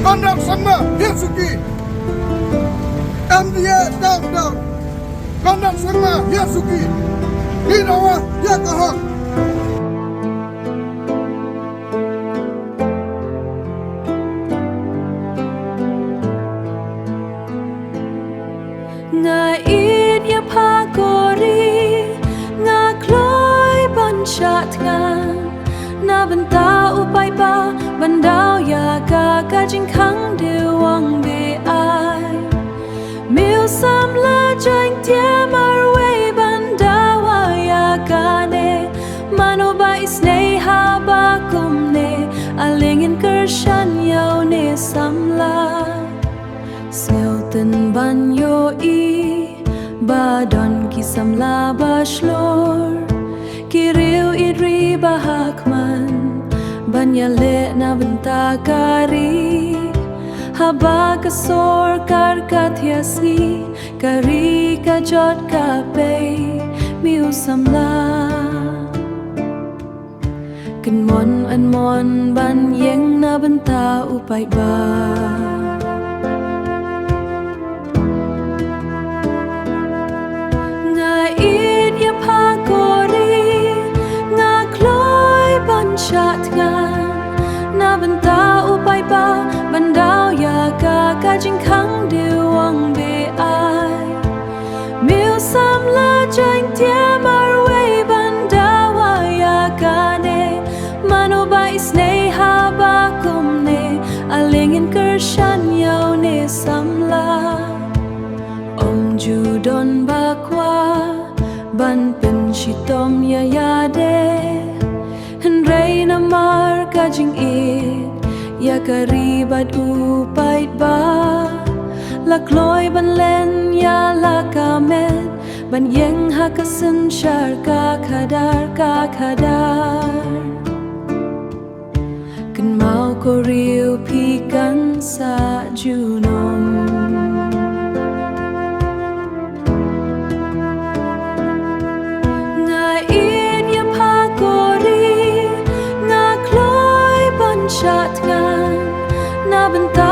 Kandang sama Yesuki MDA down Kandang sama Yesuki Dinawa Yakahak Ngait ya pagori nga kloy banshatngan na banta upay pa bandaw ya kakajing kang diwang bi ai miu sam la jang tia marway bandawa ya kane mano ba isne ha ba kumne alingin kershan yaw ne samla Selten banyo badon kisam la bashlor kiriu idri bahakman banyale na benta kari haba kasor kar kathiasni kari kajot kape miu samla kenmon anmon ban yeng na benta upay ba na banta upay pa bandaw ya kakajing kang diwang bi ai miu sam la jang tia marway bandawa ya kane mano ba isne ha ba kumne alingin kershan yaw ne samla judon bakwa ban pen shitom ya yade Henrei namar kajing it ya karibad upay ba lakloy ban len ya lakamet ban yeng hakasen syar kakadar kan mau ko riu pikan sa junom shatngan na benta